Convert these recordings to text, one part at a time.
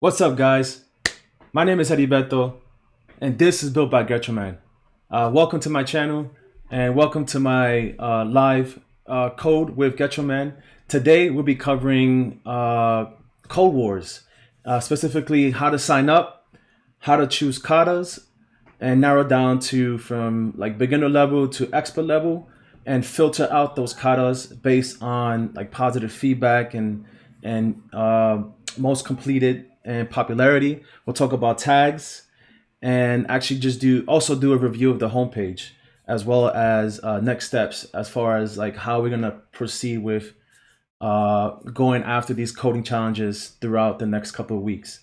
What's up, guys? My name is Heriberto, and this is built by Getroman. Welcome to my channel, and welcome to my live code with Getroman. Today, we'll be covering Code Wars, specifically how to sign up, how to choose katas, and narrow down to from like beginner level to expert level, and filter out those katas based on like positive feedback and most completed and popularity. We'll talk about tags and actually just do a review of the homepage as well as next steps as far as like how we're gonna proceed with going after these coding challenges throughout the next couple of weeks.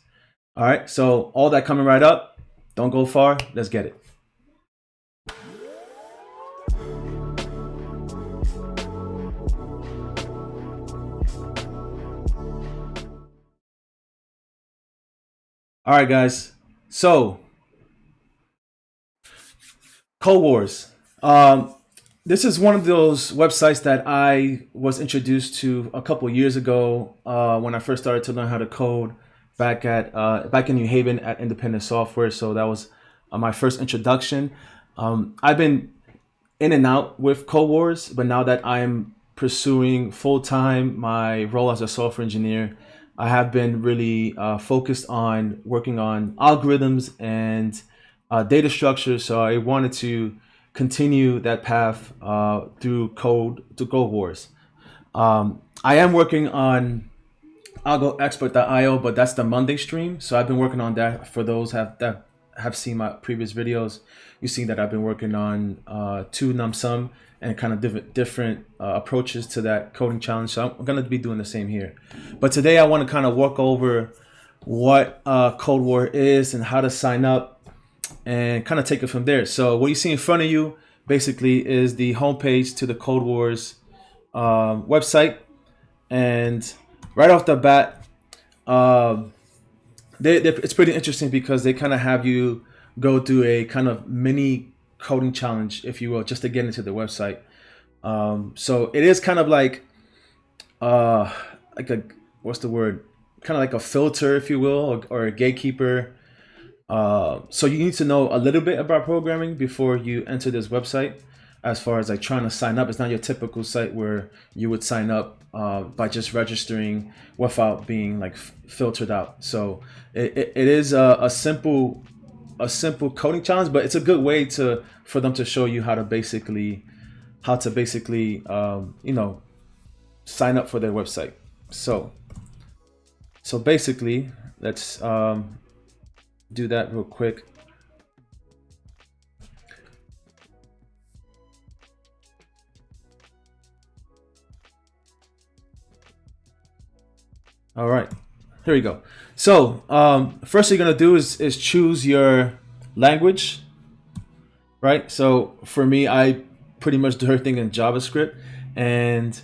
All right, so all that coming right up. Don't go far. Let's get it. All right, guys. So Code Wars. This is one of those websites that I was introduced to a couple years ago when I first started to learn how to code back in New Haven at Independent Software. So that was my first introduction. I've been in and out with Code Wars, but now that I'm pursuing full time my role as a software engineer, I have been really focused on working on algorithms and data structures. So I wanted to continue that path through Code Wars. I am working on AlgoExpert.io, but that's the Monday stream. So I've been working on that. For those that have seen my previous videos, you see that I've been working on two num sum and kind of different approaches to that coding challenge. So I'm going to be doing the same here. But today I want to kind of walk over what Code War is and how to sign up and kind of take it from there. So what you see in front of you basically is the homepage to the Code Wars website. And right off the bat, it's pretty interesting because they kind of have you go through a kind of mini coding challenge, if you will, just to get into the website. So it is kind of like a what's the word? Kind of like a filter, if you will, or a gatekeeper. So you need to know a little bit about programming before you enter this website. As far as like trying to sign up, it's not your typical site where you would sign up by just registering without being like filtered out. So it is a simple a simple coding challenge, but it's a good way to for them to show you how to basically sign up for their website. So basically, let's do that real quick. All right, here we go. So first you're gonna do is choose your language, right? So for me, I pretty much do everything in JavaScript, and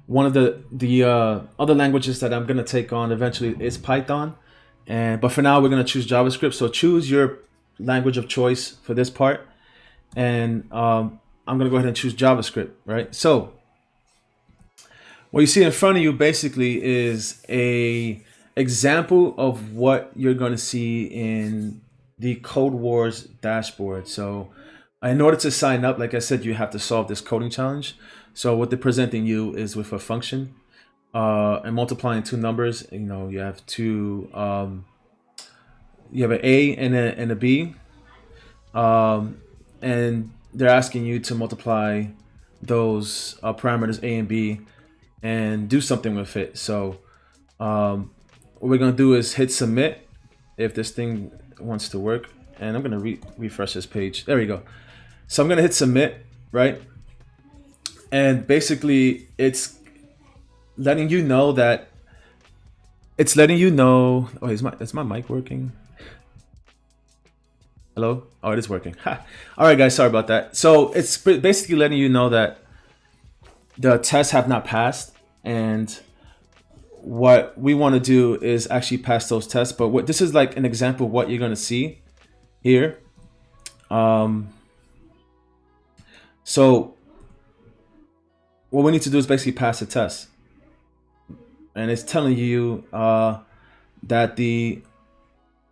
one of the other languages that I'm gonna take on eventually is Python, and but for now we're gonna choose JavaScript. So choose your language of choice for this part, and I'm gonna go ahead and choose JavaScript, right? So what you see in front of you basically is a example of what you're going to see in the Code Wars dashboard. So in order to sign up, like I said, you have to solve this coding challenge. So what they're presenting you is with a function and multiplying two numbers. You have you have an A and a B, and they're asking you to multiply those parameters A and B and do something with it. So what we're gonna do is hit submit if this thing wants to work, and I'm gonna refresh this page. There we go. So I'm gonna hit submit, right? And basically it's letting you know that oh, is my mic working? Hello? Oh, it is working. Ha. All right, guys, sorry about that. So it's basically letting you know that the tests have not passed, and what we want to do is actually pass those tests. But what this is like an example of what you're going to see here. So what we need to do is basically pass the test, and it's telling you that the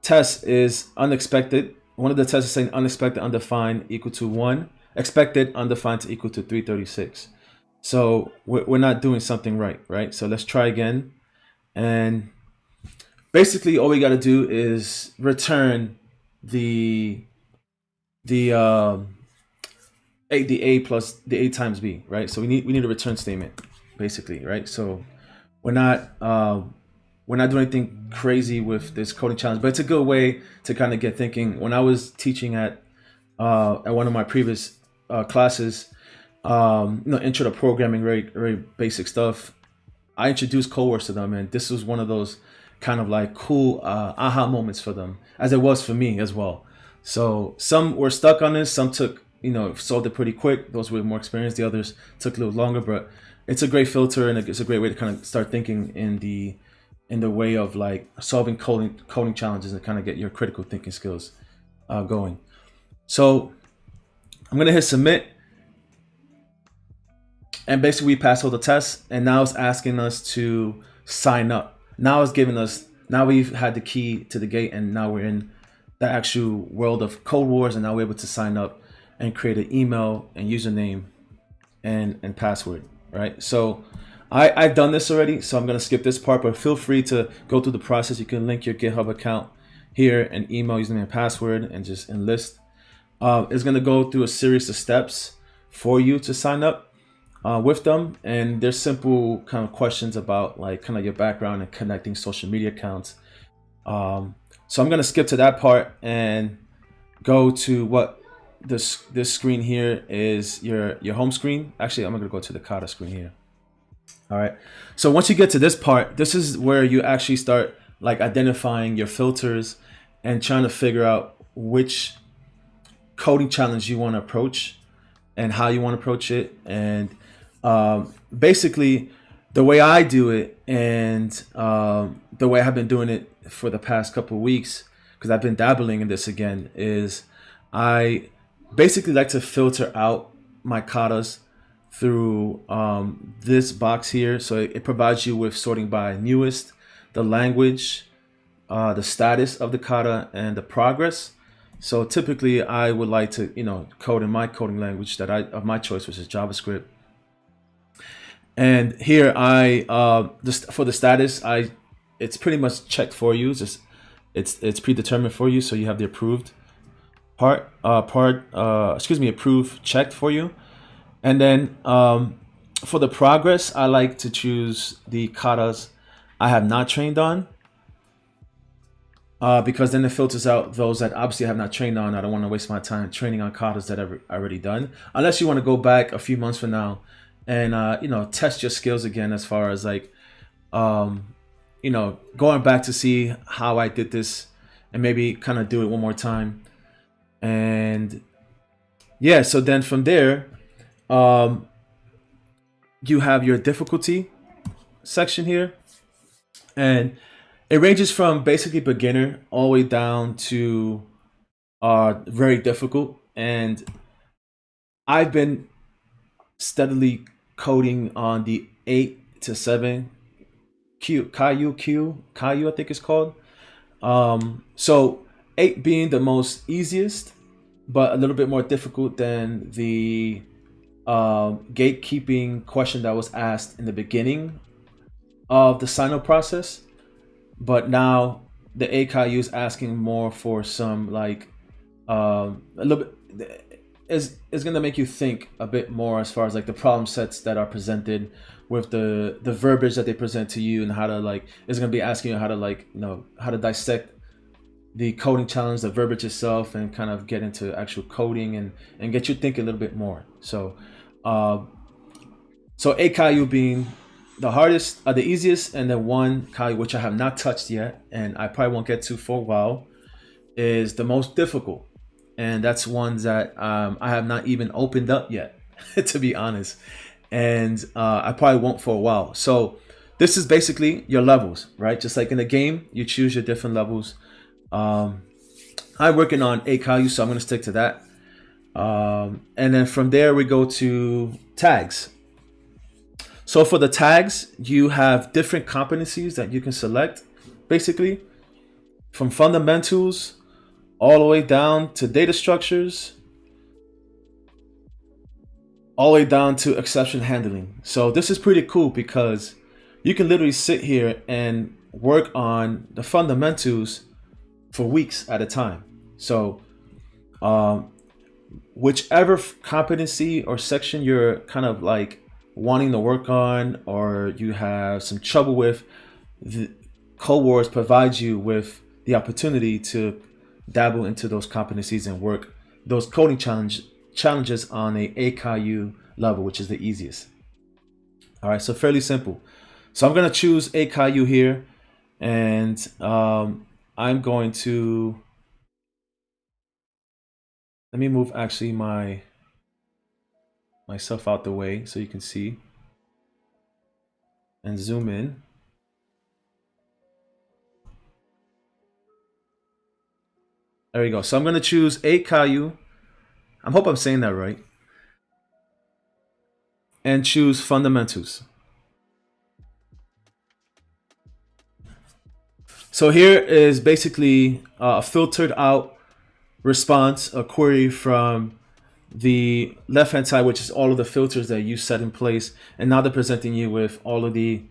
test is unexpected. One of the tests is saying unexpected undefined equal to 1, expected undefined to equal to 336. So we're not doing something right? So let's try again. And basically all we got to do is return the A plus the A times B, right? So we need a return statement, basically, right? So we're not doing anything crazy with this coding challenge, but it's a good way to kind of get thinking. When I was teaching at one of my previous classes, intro to programming, very basic stuff, I introduced Coworks to them, and this was one of those kind of like cool aha moments for them, as it was for me as well. So some were stuck on this, some took, solved it pretty quick. Those were more experienced. The others took a little longer, but it's a great filter, and it's a great way to kind of start thinking in the way of like solving coding challenges and kind of get your critical thinking skills going. So I'm gonna hit submit, and basically we passed all the tests, and now it's asking us to sign up. Now we've had the key to the gate, and now we're in the actual world of Code Wars, and now we're able to sign up and create an email and username and password, right? So I've done this already, so I'm gonna skip this part, but feel free to go through the process. You can link your GitHub account here and email, username, and password, and just enlist. It's gonna go through a series of steps for you to sign up with them, and there's simple kind of questions about like kind of your background and connecting social media accounts. So I'm gonna skip to that part and go to what this screen here is your home screen. Actually, I'm gonna go to the Kata screen here. All right. So once you get to this part, this is where you actually start like identifying your filters and trying to figure out which coding challenge you want to approach and how you want to approach it. And basically, the way I do it, and the way I have been doing it for the past couple of weeks, because I've been dabbling in this again, is I basically like to filter out my katas through this box here. So it provides you with sorting by newest, the language, the status of the kata, and the progress. So typically I would like to, code in my coding language of my choice, which is JavaScript. And here for the status, it's pretty much checked for you. It's predetermined for you, so you have the approved. approved checked for you. And then for the progress, I like to choose the katas I have not trained on, because then it filters out those that obviously I have not trained on. I don't want to waste my time training on katas that I've already done, unless you want to go back a few months from now and test your skills again, as far as like um, going back to see how I did this and maybe kind of do it one more time. And yeah, so then from there, um, you have your difficulty section here, and it ranges from basically beginner all the way down to very difficult. And I've been steadily coding on the 8 to 7 Caillou, I think it's called. So 8 being the most easiest, but a little bit more difficult than the gatekeeping question that was asked in the beginning of the sign up process. But now the AKU is asking more for some like a little bit is going to make you think a bit more as far as like the problem sets that are presented with the verbiage that they present to you, and how to like is going to be asking you how to like how to dissect the coding challenge, the verbiage itself, and kind of get into actual coding and get you thinking a little bit more. So uh, so a Caillou being the hardest, the easiest, and then one Caillou which I have not touched yet, and I probably won't get to for a while, is the most difficult, and that's one that I have not even opened up yet, to be honest, and I probably won't for a while. So this is basically your levels, right? Just like in the game, you choose your different levels. Um, I'm working on a Caillou, so I'm going to stick to that. And then from there we go to tags. So for the tags, you have different competencies that you can select, basically from fundamentals all the way down to data structures, all the way down to exception handling. So this is pretty cool because you can literally sit here and work on the fundamentals for weeks at a time. So um, whichever competency or section you're kind of like wanting to work on, or you have some trouble with, the Code Wars provides you with the opportunity to dabble into those competencies and work those challenges on a AKU level, which is the easiest. All right, so fairly simple. So I'm gonna choose AKU here, and I'm going to let me move actually myself out the way so you can see and zoom in. There we go. So I'm going to choose a Caillou. I hope I'm saying that right. And choose fundamentals. So here is basically a filtered out response, a query from the left hand side, which is all of the filters that you set in place. And now they're presenting you with all of the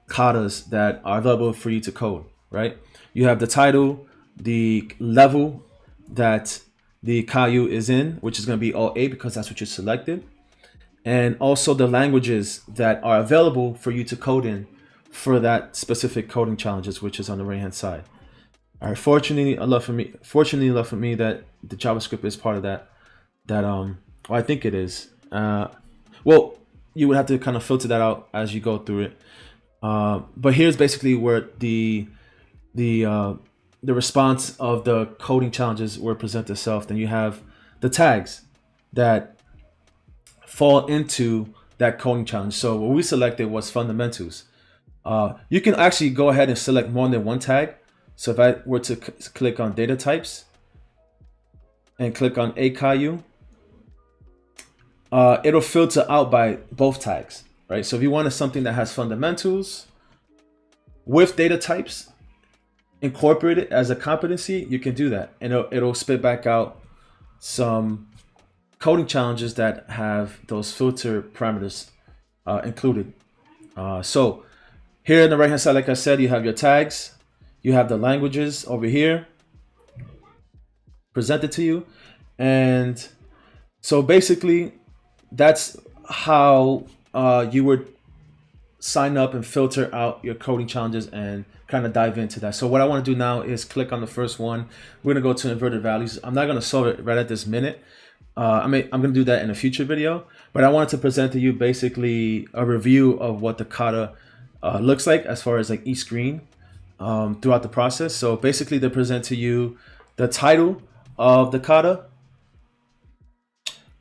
katas that are available for you to code, right? You have the title, the level that the Caillou is in, which is going to be all 8 because that's what you selected, and also the languages that are available for you to code in for that specific coding challenges, which is on the right hand side. All right. Fortunately enough for me that the JavaScript is part of that. Well, I think it is. Well, you would have to kind of filter that out as you go through it. But here's basically where the the response of the coding challenges will present itself. Then you have the tags that fall into that coding challenge. So what we selected was fundamentals. You can actually go ahead and select more than one tag. So if I were to click on data types and click on AKU, it'll filter out by both tags, right? So if you wanted something that has fundamentals with data types incorporated as a competency, you can do that, and it'll spit back out some coding challenges that have those filter parameters included. So here on the right hand side, like I said, you have your tags, you have the languages over here presented to you, And so basically, that's how you would sign up and filter out your coding challenges and kind of dive into that. So what I want to do now is click on the first one. We're gonna go to inverted values. I'm not gonna solve it right at this minute. I'm gonna do that in a future video, but I wanted to present to you basically a review of what the kata looks like as far as like each screen throughout the process. So basically, they present to you the title of the kata,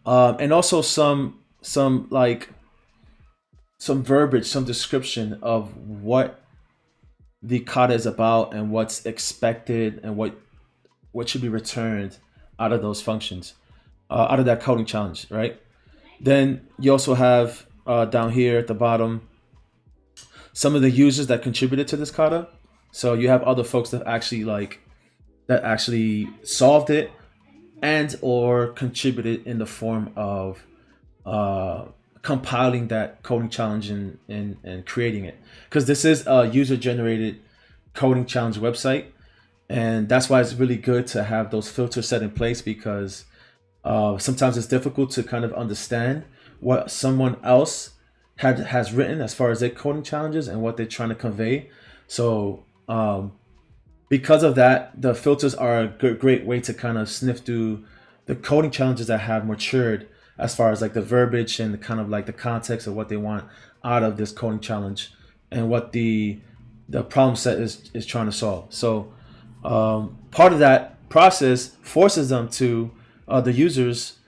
and also some like some verbiage, some description of what the kata is about and what's expected and what should be returned out of those functions, out of that coding challenge, right? Then you also have down here at the bottom some of the users that contributed to this kata. So you have other folks that actually solved it and or contributed in the form of uh, compiling that coding challenge and creating it. Because this is a user generated coding challenge website, and that's why it's really good to have those filters set in place, because sometimes it's difficult to kind of understand what someone else has written as far as their coding challenges and what they're trying to convey. So because of that, the filters are a great way to kind of sniff through the coding challenges that have matured as far as like the verbiage and the kind of like the context of what they want out of this coding challenge and what the problem set is trying to solve. So part of that process forces them to the users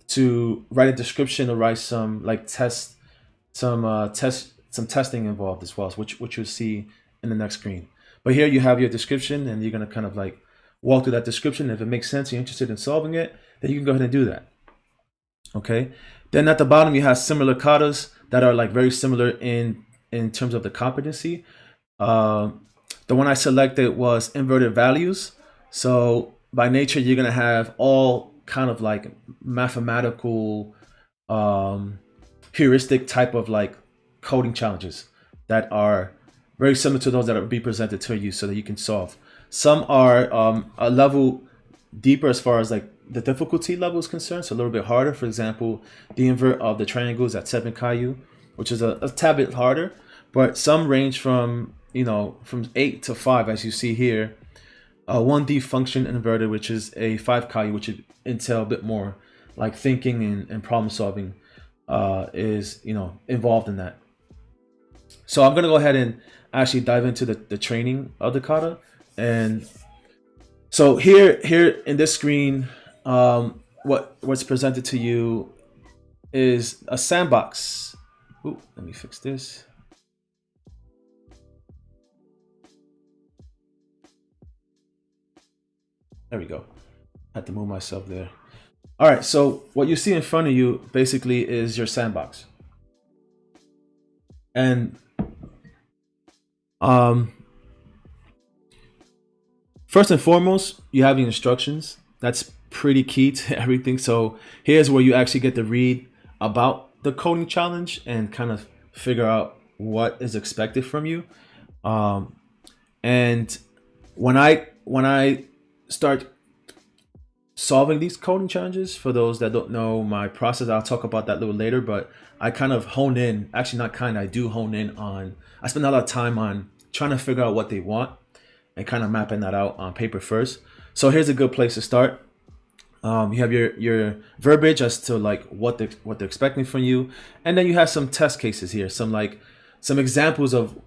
to write a description or write some like some testing involved as well, which you'll see in the next screen. But here you have your description, and you're gonna kind of like walk through that description. If it makes sense, you're interested in solving it, then you can go ahead and do that. Okay. Then at the bottom you have similar katas that are like very similar in terms of the competency. The one I selected was inverted values. So by nature, you're gonna have all kind of like mathematical um, heuristic type of like coding challenges that are very similar to those that are be presented to you so that you can solve. Some are a level deeper as far as like the difficulty level is concerned, so a little bit harder. For example, the invert of the triangles at 7 Caillou, which is a tad bit harder, but some range from from 8 to 5, as you see here. A 1D function inverted, which is a 5 Caillou, which would entail a bit more like thinking and problem solving is involved in that. So I'm gonna go ahead and actually dive into the training of the kata. And so here in this screen, what's presented to you is a sandbox. Ooh, let me fix this. There we go. I had to move myself there. All right, so what you see in front of you basically is your sandbox. And first and foremost, you have the instructions. That's pretty key to everything. So here's where you actually get to read about the coding challenge and kind of figure out what is expected from you. And when I start solving these coding challenges, for those that don't know my process, I'll talk about that a little later, but I kind of hone in, actually not kind, I do hone in on, I spend a lot of time on trying to figure out what they want and kind of mapping that out on paper first. So here's a good place to start. You have your verbiage as to like what they're expecting from you, and then you have some test cases here, some examples of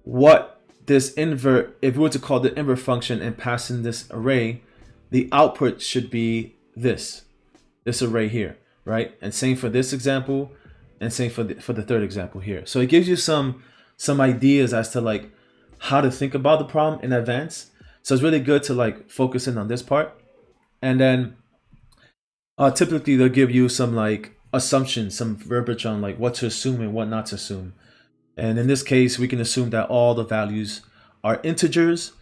what this invert, if we were to call the invert function and pass in this array, the output should be this array here, right? And same for this example, and same for the third example here. So it gives you some ideas as to like how to think about the problem in advance. So it's really good to like focus in on this part. And then typically they'll give you some like assumptions, some verbiage on like what to assume and what not to assume. And in this case, we can assume that all the values are integers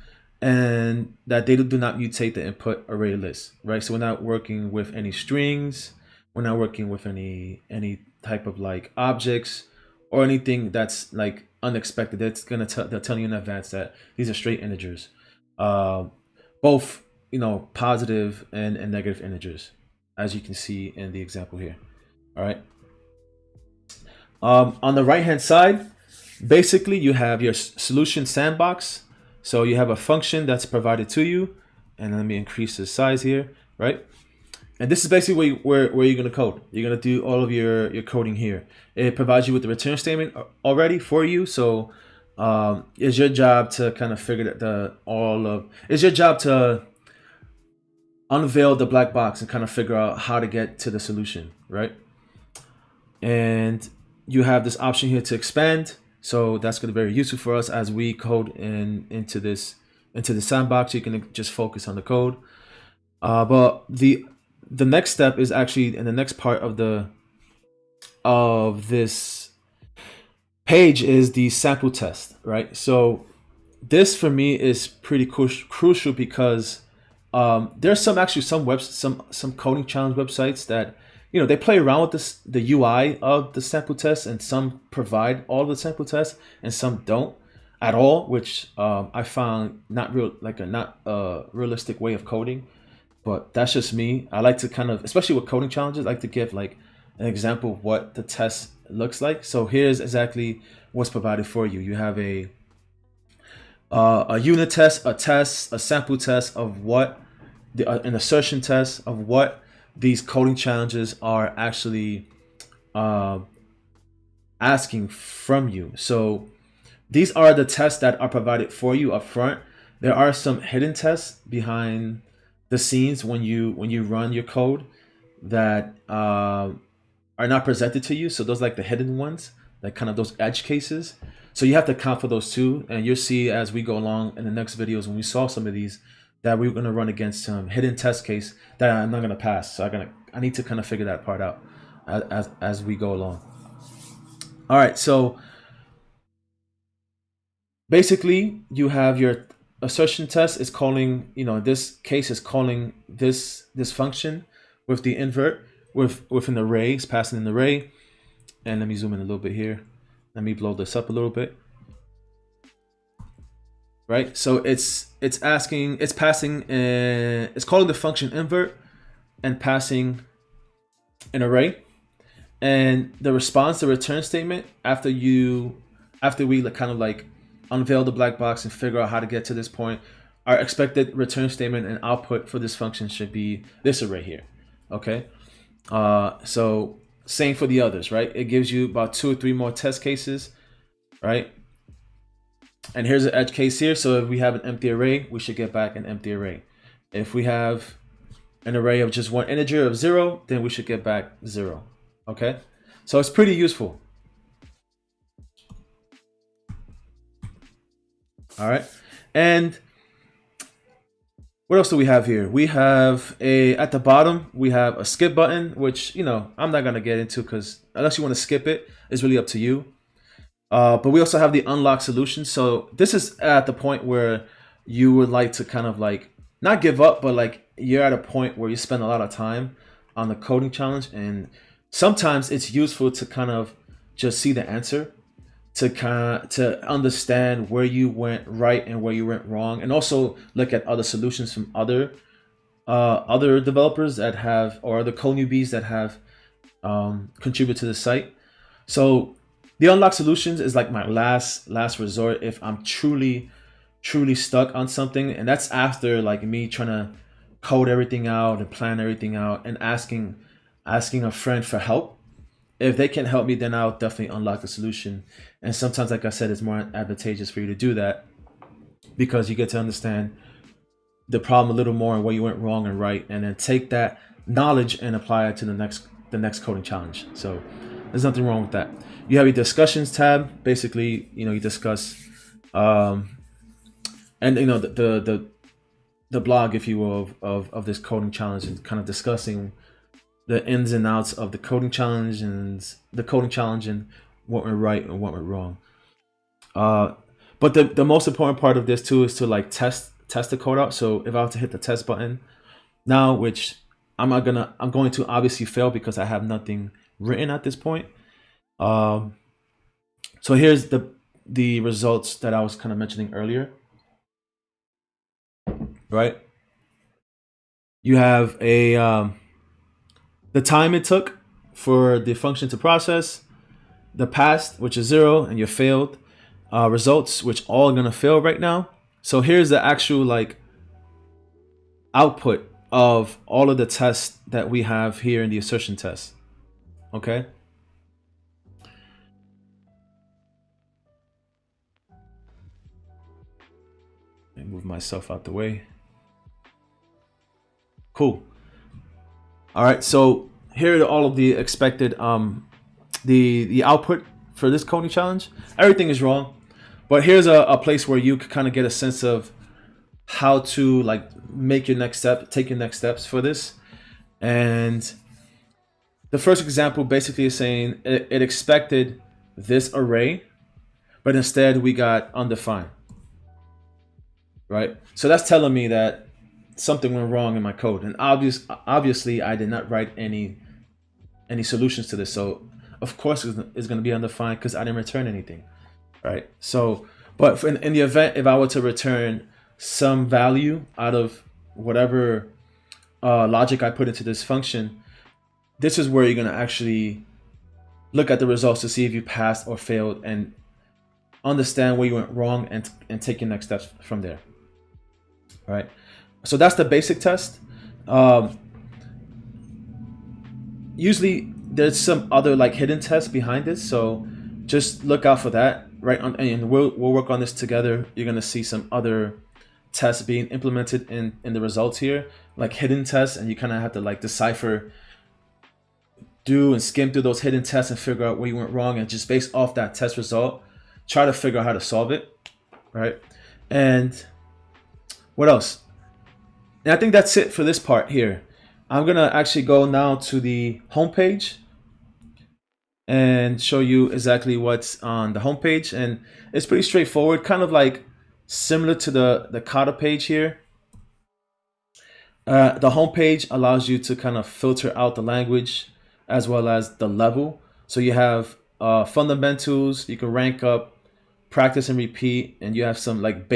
and that they do not mutate the input array list, right? So we're not working with any strings, we're not working with any type of like objects or anything that's like unexpected. It's gonna they're telling you in advance that these are straight integers. Both positive and negative integers, as you can see in the example here. All right. On the right hand side, basically you have your solution sandbox. So you have a function that's provided to you, and let me increase the size here, right? And this is basically where you're going to code. You're going to do all of your coding here. It provides you with the return statement already for you. So it's your job to kind of figure that it's your job to unveil the black box and kind of figure out how to get to the solution, right? And you have this option here to expand. So that's going to be very useful for us as we code into the sandbox. You can just focus on the code. But the next step is actually in the next part of this page is the sample test, right? So this for me is pretty crucial because there's some coding challenge websites that they play around with the UI of the sample test, and some provide all the sample tests and some don't at all, which I found not a realistic way of coding. But that's just me. I like to kind of, especially with coding challenges, I like to give like an example of what the test looks like. So here's exactly what's provided for you. You have a unit test, a sample test of an assertion test of what these coding challenges are actually uh, asking from you. So these are the tests that are provided for you up front. There are some hidden tests behind the scenes when you run your code that are not presented to you. So those like the hidden ones, like kind of those edge cases. So you have to account for those too, and you'll see as we go along in the next videos when we solve some of these that we're going to run against some hidden test case that I'm not going to pass. So I need to kind of figure that part out as we go along. All right, so basically you have your assertion test is calling, this case is calling this function with the invert with an array, it's passing an array. And let me zoom in a little bit here. Let me blow this up a little bit. Right, so it's passing, it's calling the function invert and passing an array, and the response, the return statement after we kind of like unveil the black box and figure out how to get to this point, our expected return statement and output for this function should be this array here. Okay, so same for the others, right? It gives you about 2 or 3 more test cases, right? And here's an edge case here. So if we have an empty array, we should get back an empty array. If we have an array of just one integer of 0, then we should get back 0. Okay, so it's pretty useful. All right, and what else do we have here? We have at the bottom we have a skip button, which I'm not gonna get into because unless you want to skip it, it's really up to you. But we also have the unlock solution. So this is at the point where you would like to kind of like not give up, but like you're at a point where you spend a lot of time on the coding challenge, and sometimes it's useful to kind of just see the answer to understand where you went right and where you went wrong, and also look at other solutions from other developers that have, or other code newbies that have contributed to the site. So the unlock solutions is like my last resort if I'm truly stuck on something, and that's after like me trying to code everything out and plan everything out and asking a friend for help. If they can help me, then I'll definitely unlock the solution. And sometimes, like I said, it's more advantageous for you to do that because you get to understand the problem a little more and where you went wrong and right, and then take that knowledge and apply it to the next coding challenge. So there's nothing wrong with that. You have your discussions tab. Basically, you discuss, and the blog, if you will, of this coding challenge, and kind of discussing the ins and outs of the coding challenge and what went right and what went wrong. But the most important part of this too is to like test the code out. So if I have to hit the test button now, which I'm going to obviously fail because I have nothing written at this point. So here's the results that I was kind of mentioning earlier, right? You have a the time it took for the function to process, the past, which is 0, and your failed results, which all are gonna fail right now. So here's the actual like output of all of the tests that we have here in the assertion test. Okay. Let me move myself out the way. Cool. All right. So here are all of the expected the output for this coding challenge. Everything is wrong, but here's a place where you can kind of get a sense of how to like make your next step, take your next steps for this. And the first example basically is saying it expected this array, but instead we got undefined, right? So that's telling me that something went wrong in my code, and obviously I did not write any solutions to this. So of course it's going to be undefined because I didn't return anything, right? So, but in the event if I were to return some value out of whatever logic I put into this function, this is where you're going to actually look at the results to see if you passed or failed and understand where you went wrong and take your next steps from there. All right. So that's the basic test. Usually there's some other like hidden tests behind this, so just look out for that. Right. And we'll work on this together. You're going to see some other tests being implemented in the results here, like hidden tests, and you kind of have to like decipher, do and skim through those hidden tests and figure out where you went wrong, and just based off that test result try to figure out how to solve it, right? And what else? And I think that's it for this part here. I'm gonna actually go now to the home page and show you exactly what's on the home page, and it's pretty straightforward, kind of like similar to the Kata page here. The home page allows you to kind of filter out the language as well as the level. So you have fundamentals, you can rank up, practice and repeat, and you have some like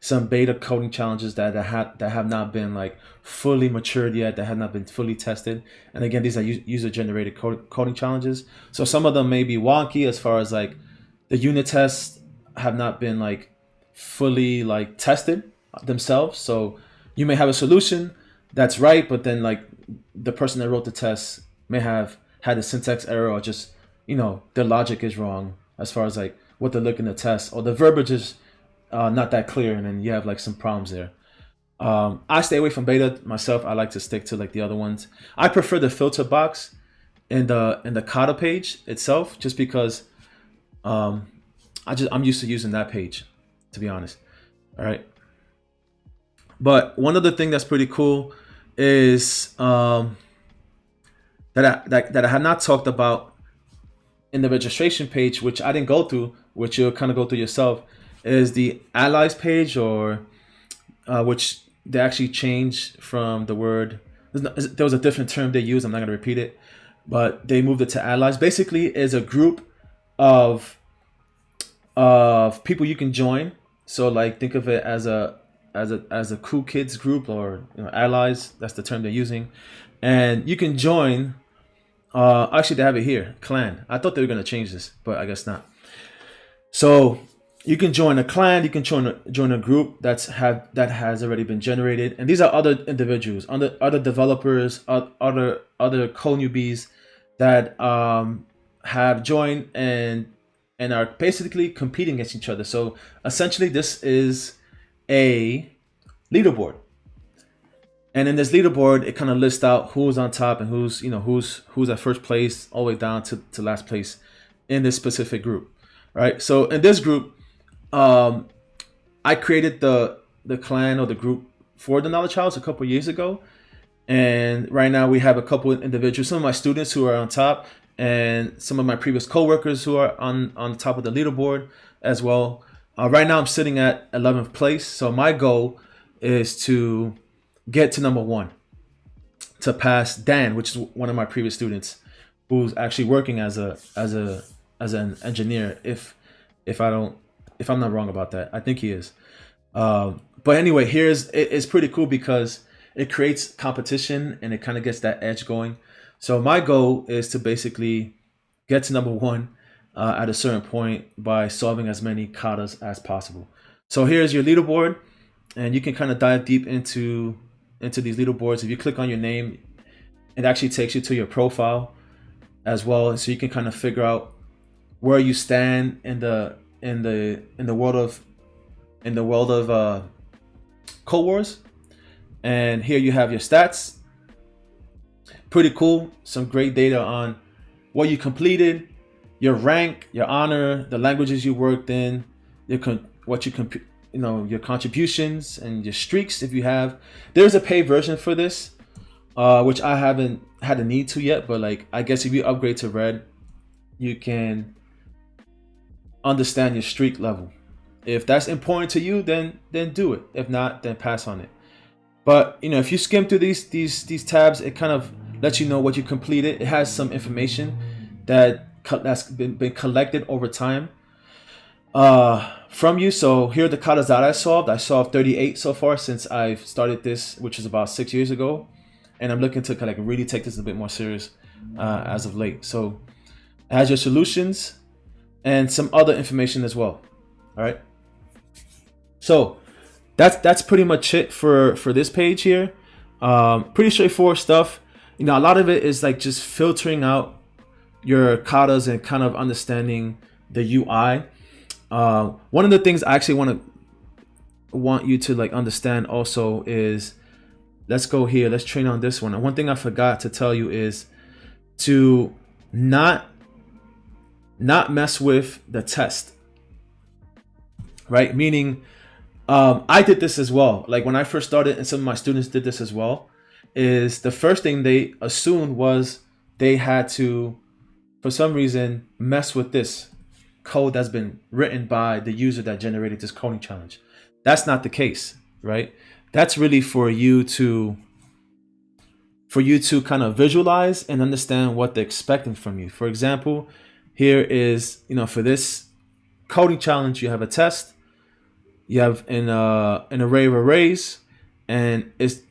some beta coding challenges that have not been like fully matured yet, that have not been fully tested. And again, these are user generated coding challenges. So some of them may be wonky as far as like the unit tests have not been like fully like tested themselves. So you may have a solution that's right, but then like the person that wrote the test may have had a syntax error, or just, you know, their logic is wrong as far as like what they're looking to test, or the verbiage is not that clear, and then you have like some problems there. I stay away from beta myself. I like to stick to like the other ones. I prefer the filter box in the Kata page itself, just because I'm used to using that page, to be honest. All right. But one other thing that's pretty cool is that I have not talked about in the registration page, which I didn't go through, which you'll kind of go through yourself, is the allies page, or which they actually changed from the word. There was a different term they used. I'm not going to repeat it, but they moved it to allies. Basically, is a group of people you can join. So like think of it as a cool kids group, or allies. That's the term they're using, and you can join. Actually, they have it here, clan. I thought they were going to change this, but I guess not. So you can join a clan, you can join a group that has already been generated, and these are other individuals, other developers, other co-newbies that have joined and are basically competing against each other. So essentially, this is a leaderboard. And in this leaderboard, it kind of lists out who's on top and who's at first place all the way down to last place in this specific group, right? So in this group, I created the clan or the group for the Knowledge House a couple years ago, and right now we have a couple of individuals, some of my students who are on top, and some of my previous coworkers who are on top of the leaderboard as well. Right now I'm sitting at 11th place, so my goal is to get to number 1, to pass Dan, which is one of my previous students, who's actually working as an engineer. If I'm not wrong about that, I think he is. But anyway, it's pretty cool because it creates competition and it kind of gets that edge going. So my goal is to basically get to number one at a certain point by solving as many katas as possible. So here's your leaderboard, and you can kind of dive deep into these leaderboards. If you click on your name, it actually takes you to your profile as well, so you can kind of figure out where you stand in the world of Cold Wars. And here you have your stats. Pretty cool. Some great data on what you completed, your rank, your honor, the languages you worked in, your contributions and your streaks if you have. There's a paid version for this, which I haven't had a need to yet, but like I guess if you upgrade to red, you can understand your streak level. If that's important to you, then do it. If not, then pass on it. But if you skim through these tabs, it kind of lets you know what you completed. It has some information that's been collected over time from you. So here are the katas that I solved. I solved 38 so far since I've started this, which is about 6 years ago, and I'm looking to kind of really take this a bit more serious as of late. So it has your solutions and some other information as well. All right. So that's pretty much it for this page here. Pretty straightforward stuff. A lot of it is like just filtering out your katas and kind of understanding the UI. One of the things I actually want you to like understand also is, let's go here. Let's train on this one. And one thing I forgot to tell you is to not mess with the test, right? Meaning, I did this as well. Like when I first started, and some of my students did this as well, is the first thing they assumed was they had to, for some reason, mess with this code that's been written by the user that generated this coding challenge. That's not the case, right? That's really for you to kind of visualize and understand what they're expecting from you. For example, here is, for this coding challenge, you have a test, you have an array of arrays, and it's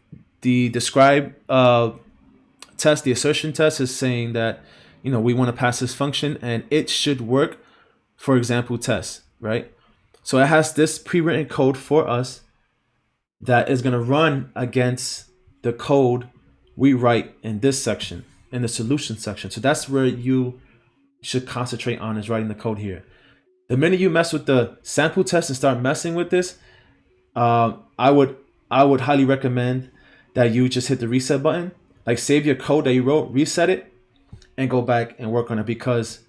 the describe test, the assertion test is saying that, we want to pass this function and it should work, for example, test, right? So it has this pre-written code for us that is going to run against the code we write in this section, in the solution section. So that's where you should concentrate on, is writing the code here. The minute you mess with the sample test and start messing with this, I would highly recommend that you just hit the reset button, like save your code that you wrote, reset it, and go back and work on it. Because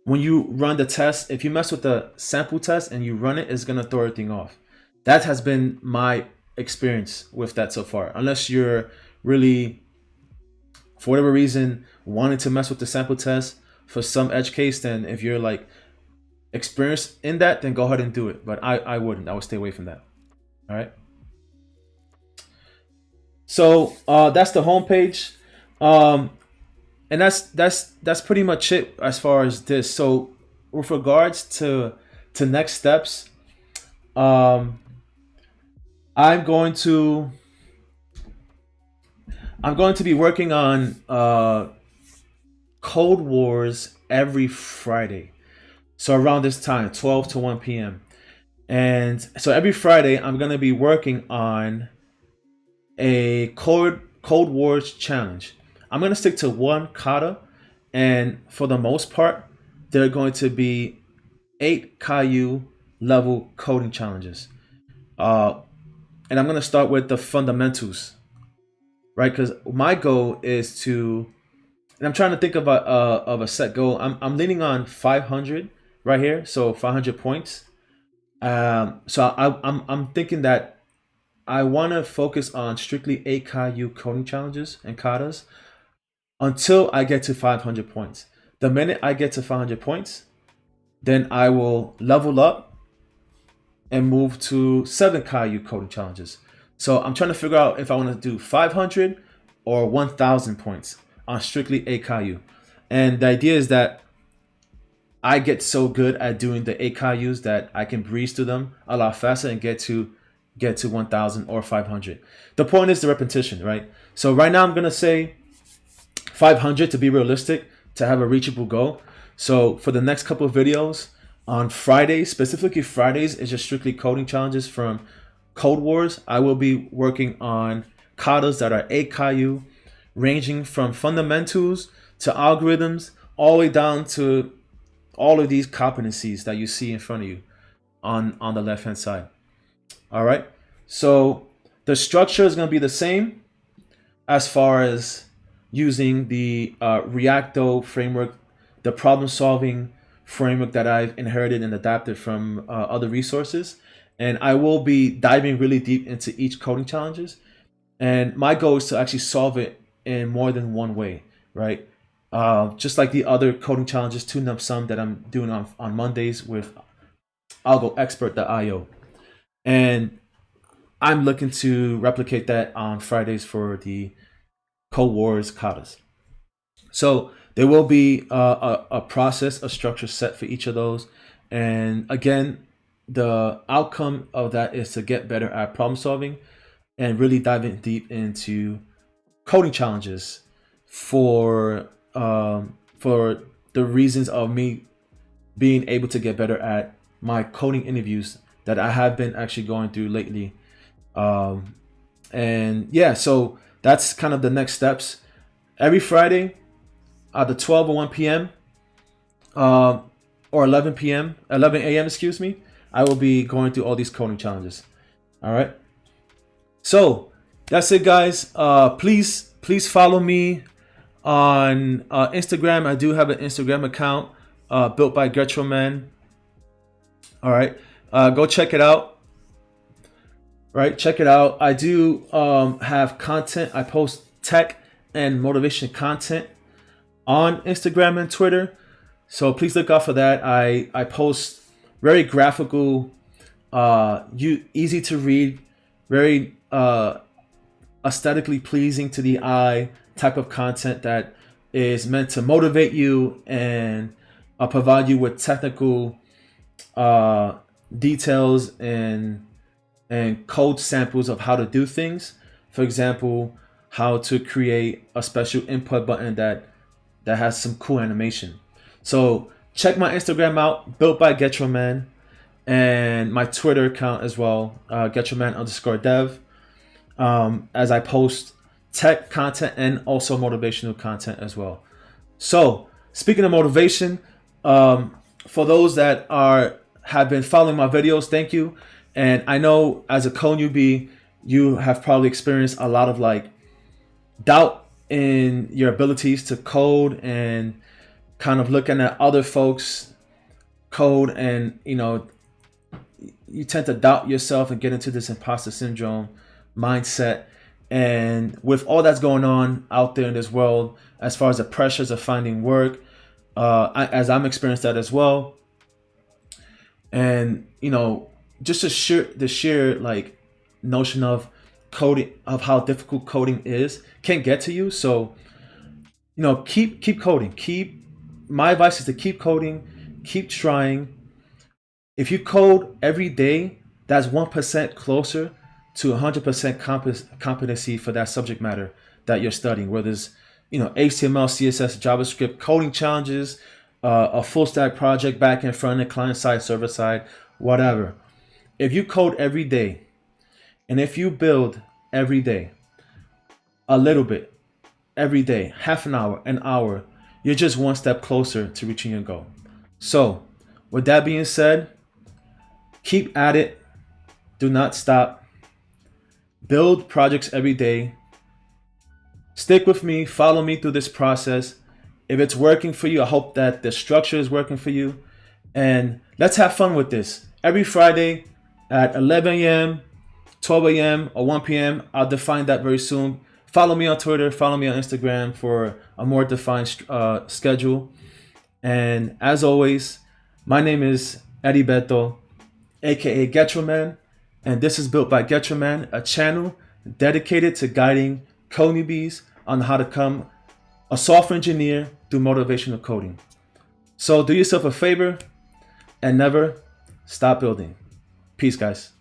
when you run the test, if you mess with the sample test and you run it, it's gonna throw everything off. That has been my experience with that so far. Unless you're really, for whatever reason, wanting to mess with the sample test for some edge case, then if you're like experienced in that, then go ahead and do it. But I wouldn't. I would stay away from that. All right. So that's the home page, and that's pretty much it as far as this. So with regards to next steps, I'm going to be working on Cold Wars every Friday. So around this time, 12 to 1 p.m. And so every Friday, I'm going to be working on a Cold Wars challenge. I'm going to stick to one kata. And for the most part, they're going to be 8 Caillou level coding challenges. And I'm going to start with the fundamentals, right? Because my goal is to, and I'm trying to think of a set goal. I'm leaning on 500 right here, so 500 points. So I'm thinking that I want to focus on strictly 8 Caillou coding challenges and katas until I get to 500 points. The minute I get to 500 points, then I will level up and move to 7 Caillou coding challenges. So I'm trying to figure out if I want to do 500 or 1,000 points on strictly 8 Caillou. And the idea is that I get so good at doing the 8 Cailloux that I can breeze through them a lot faster and get to get to 1,000 or 500. The point is the repetition, right? So right now I'm going to say 500 to be realistic, to have a reachable goal. So for the next couple of videos on Fridays, specifically Fridays, is just strictly coding challenges from Code Wars. I will be working on katas that are 8 Caillou, ranging from fundamentals to algorithms, all the way down to all of these competencies that you see in front of you on the left hand side. All right. So the structure is going to be the same as far as using the Reacto framework, the problem solving framework that I've inherited and adapted from other resources. And I will be diving really deep into each coding challenges. And my goal is to actually solve it in more than one way, right? Just like the other coding challenges, tune up some that I'm doing on Mondays with algoexpert.io. And I'm looking to replicate that on Fridays for the Code Wars katas. So there will be a process, a structure set for each of those. And again, the outcome of that is to get better at problem solving and really diving deep into coding challenges for the reasons of me being able to get better at my coding interviews that I have been actually going through lately. And yeah, so that's kind of the next steps. Every Friday, either 12 or 1 p.m. Or 11 p.m., 11 a.m., excuse me, I will be going through all these coding challenges. All right. So that's it, guys. Please follow me on Instagram. I do have an Instagram account built by Getroman. All right. Go check it out. Right. Check it out. I do have content. I post tech and motivation content on Instagram and Twitter. So please look out for that. I post very graphical, easy to read, very aesthetically pleasing to the eye type of content that is meant to motivate you and provide you with technical details and code samples of how to do things. For example, how to create a special input button that has some cool animation. So check my Instagram out, built by Getroman, and my Twitter account as well, Getroman_dev, as I post tech content and also motivational content as well. So speaking of motivation, for those that have been following my videos, thank you. And I know as a code newbie, you have probably experienced a lot of doubt in your abilities to code and kind of looking at other folks code, and you tend to doubt yourself and get into this imposter syndrome mindset. And with all that's going on out there in this world, as far as the pressures of finding work, as I'm experienced that as well, and just the sheer notion of coding, of how difficult coding is, can get to you. So keep coding. My advice is to keep coding, keep trying. If you code every day, that's 1% closer to 100% competency for that subject matter that you're studying, whether it's HTML, CSS, JavaScript, coding challenges, a full stack project, back end, front end, client side, server side, whatever. If you code every day, and if you build every day, a little bit, every day, half an hour, you're just one step closer to reaching your goal. So with that being said, keep at it. Do not stop. Build projects every day. Stick with me. Follow me through this process. If it's working for you, I hope that the structure is working for you. And let's have fun with this. Every Friday at 11 a.m., 12 a.m., or 1 p.m., I'll define that very soon. Follow me on Twitter. Follow me on Instagram for a more defined schedule. And as always, my name is Eddie Beto, aka Getroman, and this is Built by Getroman, a channel dedicated to guiding code newbies on how to become a software engineer through motivational coding. So do yourself a favor and never stop building. Peace, guys.